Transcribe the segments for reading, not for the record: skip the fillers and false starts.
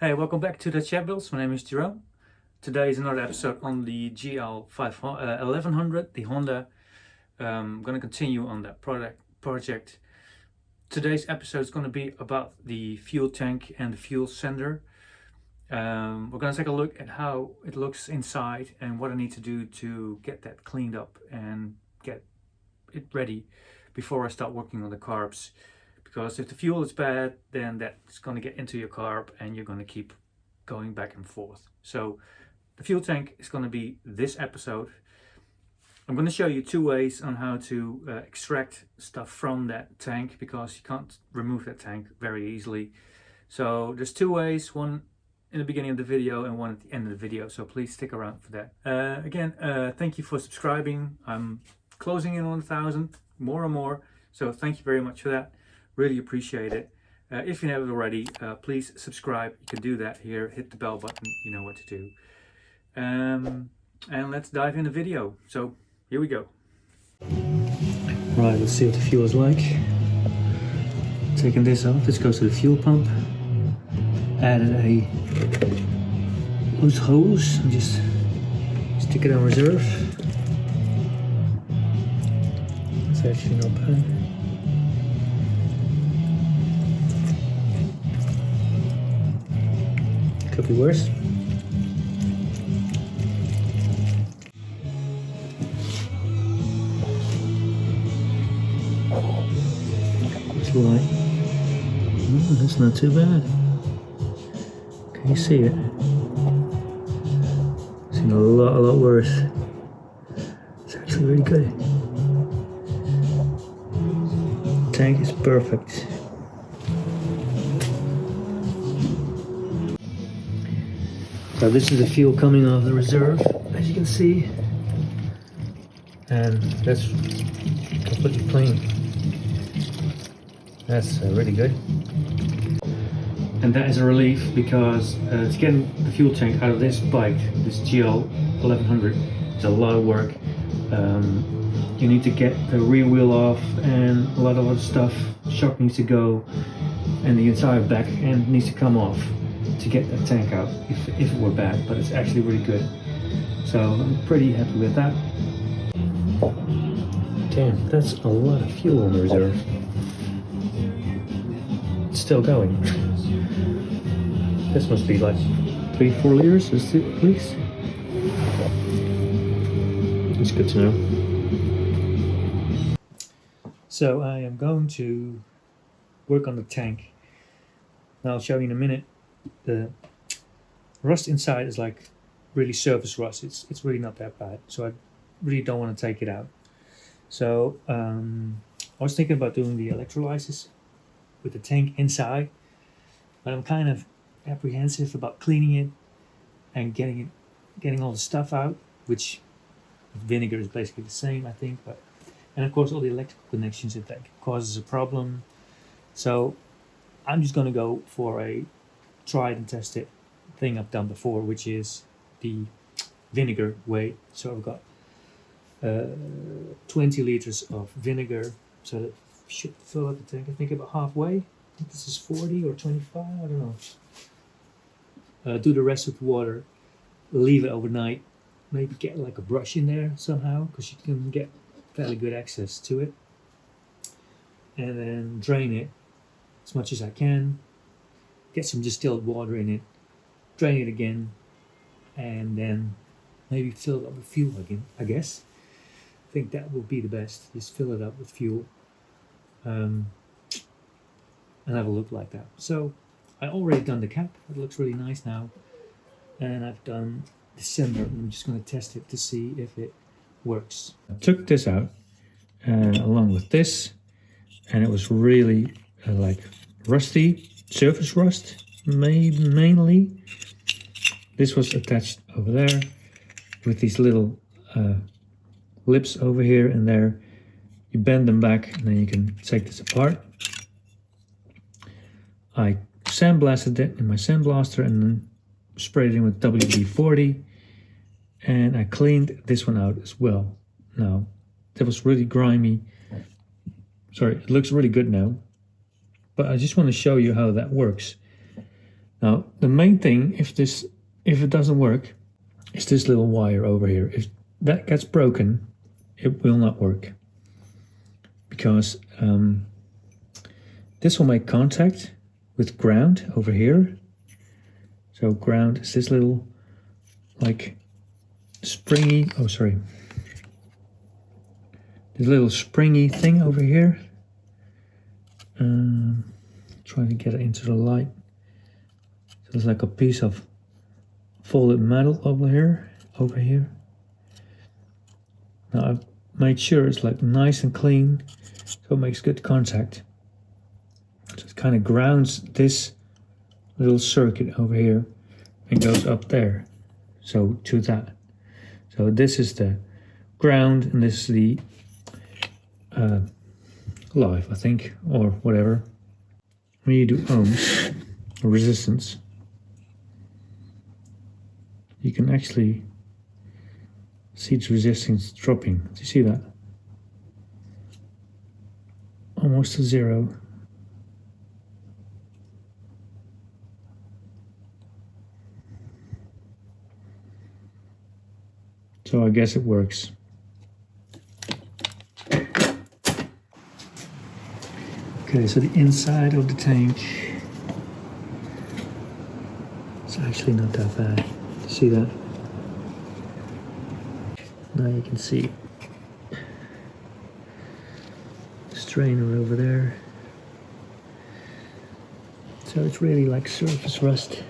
Hey, welcome back to the Chat Builds. My name is Jerome. Today is another episode on the GL1100, the Honda. I'm going to continue on that project. Today's episode is going to be about the fuel tank and the fuel sender. We're going to take a look at how it looks inside and what I need to do to get that cleaned up and get it ready before I start working on the carbs. Because if the fuel is bad, then that's going to get into your carb and you're going to keep going back and forth. So the fuel tank is going to be this episode. I'm going to show you two ways on how to extract stuff from that tank, because you can't remove that tank very easily. So there's two ways, one in the beginning of the video and one at the end of the video. So please stick around for that. Again, thank you for subscribing. I'm closing in on 1,000, more and more. So thank you very much for that. Really appreciate it. If you haven't already, please subscribe. You can do that here. Hit the bell button. You know what to do. And let's dive in the video. So here we go. Right, let's see what the fuel is like. Taking this off. This goes to the fuel pump. Added a loose hose and just stick it on reserve. It's actually not bad. Could be worse. It's light. Oh, that's not too bad. Can you see it? I've seen a lot worse. It's actually really good. Tank is perfect. So this is the fuel coming off the reserve, as you can see, and that's completely clean. That's really good. And that is a relief, because to get the fuel tank out of this bike, this GL1100, is a lot of work. You need to get the rear wheel off and a lot of other stuff. Shock needs to go, and the entire back end needs to come off to get that tank out if it were bad, but it's actually really good. So I'm pretty happy with that. Damn, that's a lot of fuel on the reserve. It's still going. This must be like 3-4 liters at least. It's good to know. So I am going to work on the tank. Now I'll show you in a minute. The rust inside is like really surface rust. It's really not that bad, so I really don't want to take it out. So I was thinking about doing the electrolysis with the tank inside, but I'm kind of apprehensive about cleaning it and getting all the stuff out, which vinegar is basically the same, I think. But and of course all the electrical connections, if that causes a problem. So I'm just going to go for a tried and tested thing I've done before, which is the vinegar way. So I've got 20 liters of vinegar, so that should fill up the tank. I think about halfway. I think this is 40 or 25, I don't know. Do the rest with water, leave it overnight, maybe get like a brush in there somehow, because you can get fairly good access to it, and then drain it as much as I can. Get some distilled water in it, drain it again, and then maybe fill it up with fuel again, I guess. I think that will be the best. Just fill it up with fuel and have a look like that. So I already done the cap. It looks really nice now. And I've done the sender. I'm just going to test it to see if it works. I took this out along with this, and it was really like rusty. Surface rust, mainly. This was attached over there with these little lips over here and there. You bend them back and then you can take this apart. I sandblasted it in my sandblaster and then sprayed it in with WD-40, and I cleaned this one out as well. Now, that was really grimy. Sorry, it looks really good now. But I just want to show you how that works. Now the main thing, if it doesn't work, is this little wire over here. If that gets broken, it will not work, because this will make contact with ground over here. So ground is this little like springy, oh sorry, this little springy thing over here. Trying to get it into the light. So there's like a piece of folded metal over here. Now I've made sure it's like nice and clean, so it makes good contact. So it kind of grounds this little circuit over here and goes up there, so to that. So this is the ground and this is the live, I think, or whatever. When you do ohms or resistance, you can actually see its resistance dropping. Do you see that? Almost to zero. So I guess it works. Okay, so the inside of the tank, it's actually not that bad. See that? Now you can see the strainer over there. So it's really like surface rust.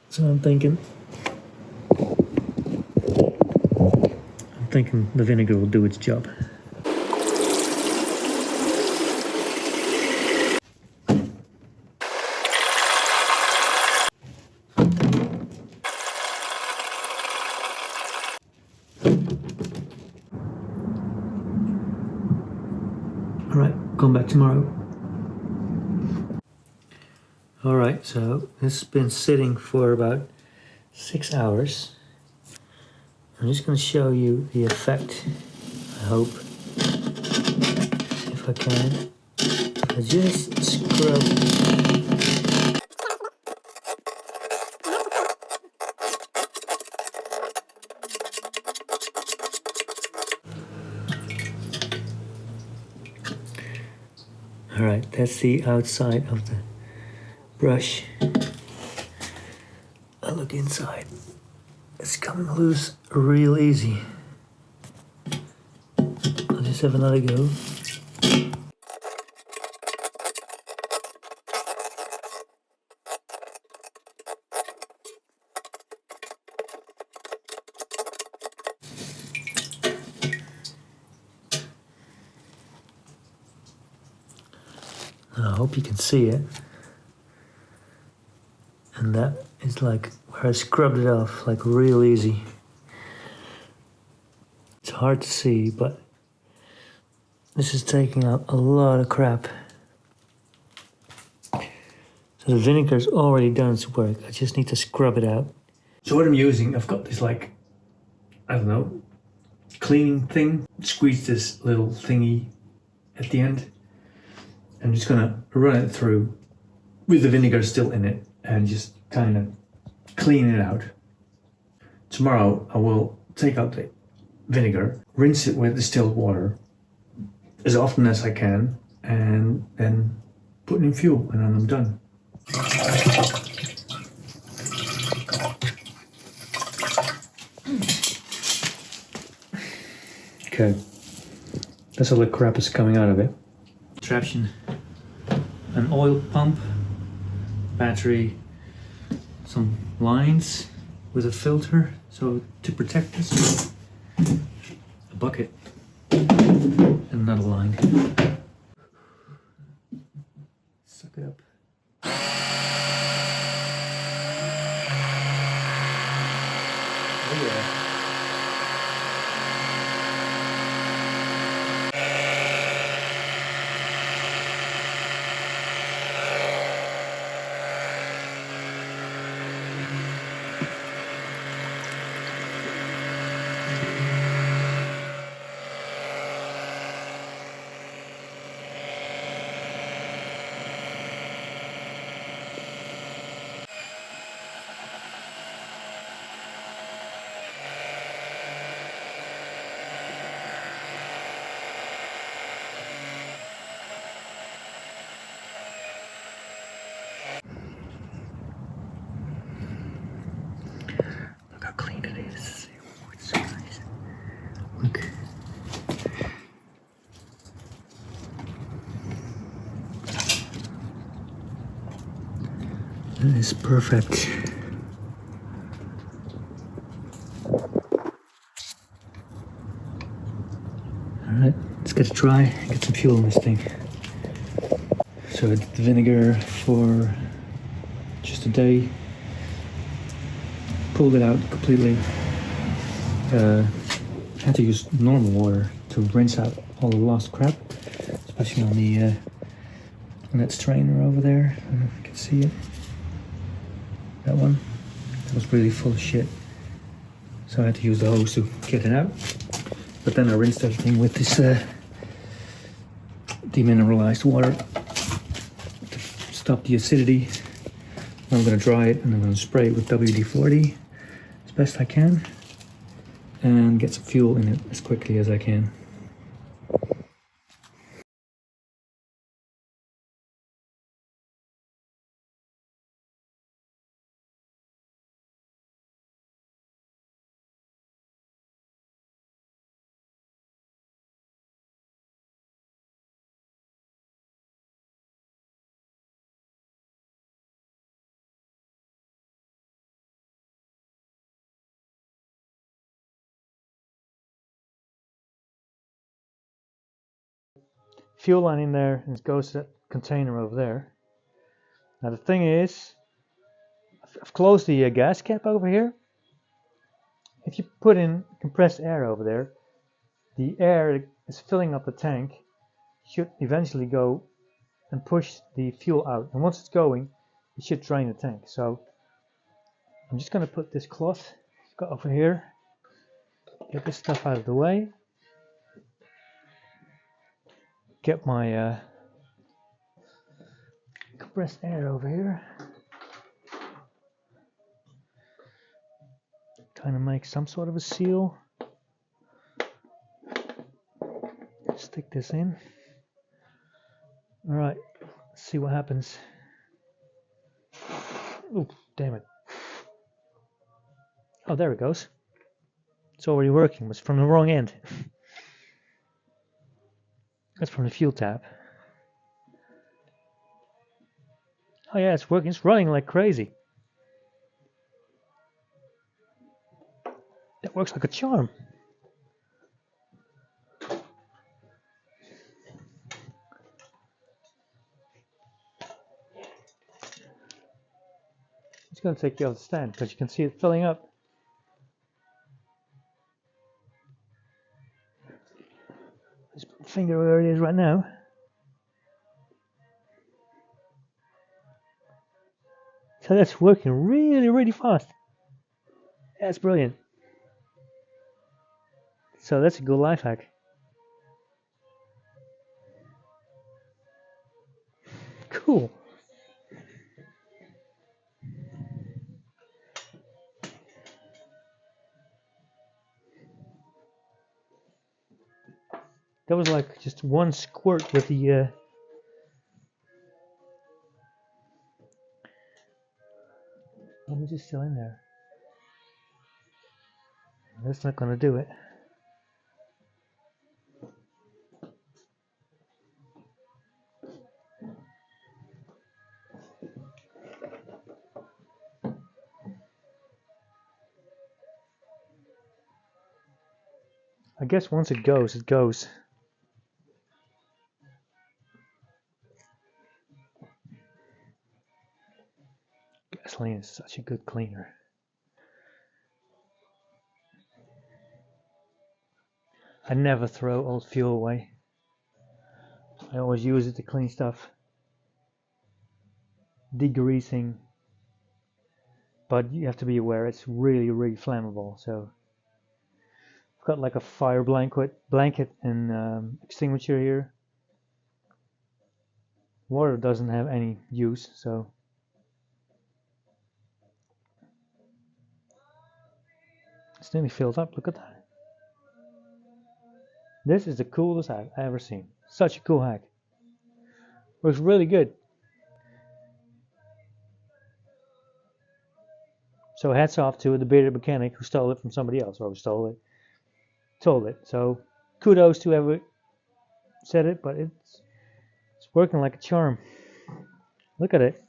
So I'm thinking the vinegar will do its job. Alright, come back tomorrow. Alright, so this has been sitting for about 6 hours. I'm just going to show you the effect, I hope, if I can. I just scrub. Alright, that's the outside of the brush. I look inside. It's coming loose real easy. I'll just have another go. I hope you can see it. And that is like where I scrubbed it off, like real easy. It's hard to see, but this is taking out a lot of crap. So the vinegar's already done its work. I just need to scrub it out. So what I'm using, I've got this like, I don't know, cleaning thing. Squeeze this little thingy at the end. I'm just gonna run it through with the vinegar still in it and just kind of clean it out. Tomorrow I will take out the vinegar, rinse it with distilled water as often as I can, and then put it in fuel, and then I'm done. Okay, that's all the crap is coming out of it. Contraption, an oil pump, battery, some lines with a filter, so to protect this, a bucket, and another line. Suck it up. Oh yeah. That is perfect. Alright, let's get a try, get some fuel in this thing. So I did the vinegar for just a day, pulled it out completely. Had to use normal water to rinse out all the lost crap, especially on the on that strainer over there. I don't know if you can see it. That one, that was really full of shit. So I had to use the hose to get it out. But then I rinsed everything with this demineralized water to stop the acidity. Now I'm going to dry it and I'm going to spray it with WD-40 as best I can and get some fuel in it as quickly as I can. Fuel line in there and it goes to that container over there. Now the thing is, I've closed the gas cap over here. If you put in compressed air over there, the air that is filling up the tank should eventually go and push the fuel out. And once it's going, it should drain the tank. So I'm just going to put this cloth got over here, get this stuff out of the way, get my compressed air over here, kind of make some sort of a seal, stick this in. Alright, let's see what happens. Ooh, damn it. Oh, there it goes. It's already working, but it's from the wrong end. That's from the fuel tap. Oh yeah, it's working, it's running like crazy. That works like a charm. It's going to take you off the stand because you can see it filling up. Just put my finger where it is right now. So that's working really, really fast. That's brilliant. So that's a good life hack. Cool. That was like just one squirt with the how much is still in there? That's not gonna do it. I guess once it goes, it goes. Gasoline is such a good cleaner. I never throw old fuel away. I always use it to clean stuff. Degreasing. But you have to be aware it's really, really flammable. So I've got like a fire blanket and extinguisher here. Water doesn't have any use, so it's nearly filled up. Look at that. This is the coolest hack I've ever seen. Such a cool hack. Works really good. So hats off to the bearded mechanic who stole it from somebody else, or who told it. So kudos to whoever said it, but it's working like a charm. Look at it.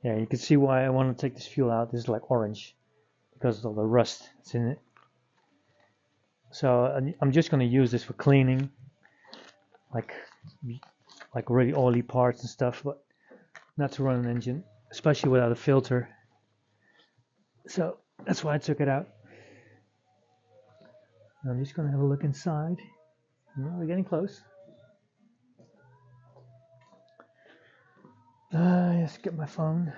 Yeah, you can see why I want to take this fuel out. This is like orange because of the rust that's in it. So I'm just going to use this for cleaning, like really oily parts and stuff, but not to run an engine, especially without a filter. So that's why I took it out. I'm just going to have a look inside. Oh, we're getting close. Let's get my phone.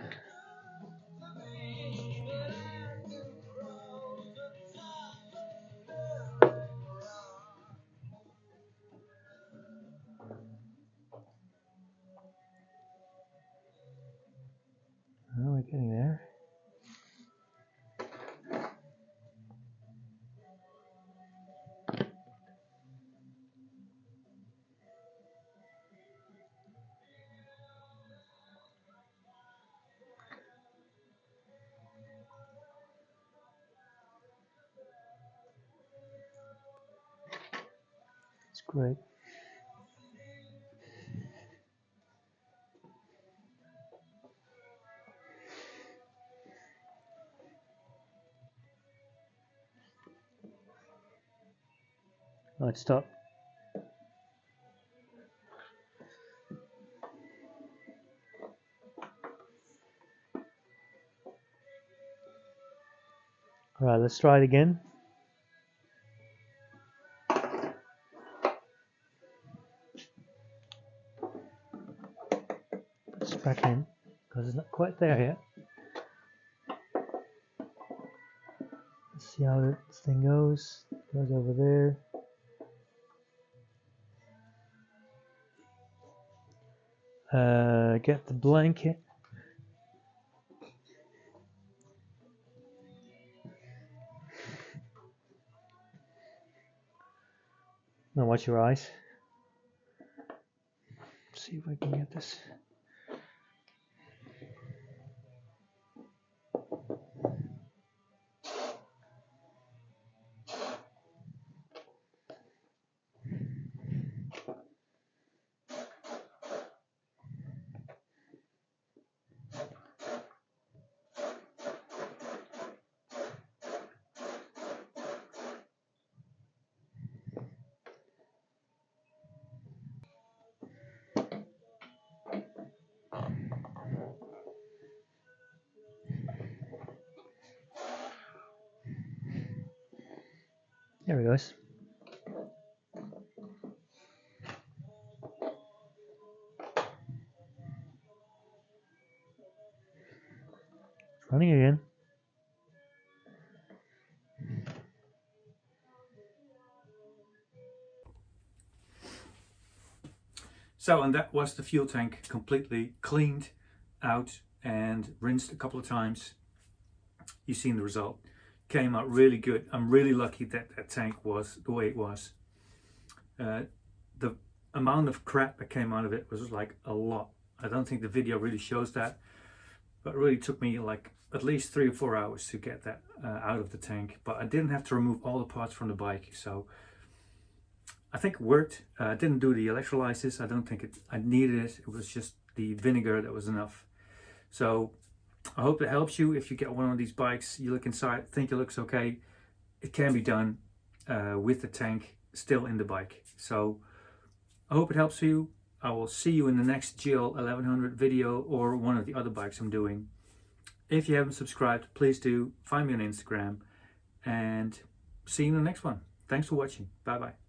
Oh, we're getting there. It's great. Let's stop. Alright, let's try it again. It's back in because it's not quite there yet. Let's see how this thing goes. Goes over there. Get the blanket. Now watch your eyes. Let's see if I can get this. There it goes. It's running again. So, and that was the fuel tank completely cleaned out and rinsed a couple of times. You've seen the result. Came out really good. I'm really lucky that that tank was the way it was. The amount of crap that came out of it was like a lot. I don't think the video really shows that, but it really took me like at least 3 or 4 hours to get that out of the tank. But I didn't have to remove all the parts from the bike, so I think it worked. I didn't do the electrolysis. I don't think I needed it. It was just the vinegar that was enough. So I hope it helps you. If you get one of these bikes, you look inside, think it looks okay, it can be done with the tank still in the bike. So I hope it helps you. I will see you in the next GL1100 video or one of the other bikes I'm doing. If you haven't subscribed, please do. Find me on Instagram and see you in the next one. Thanks for watching. Bye bye.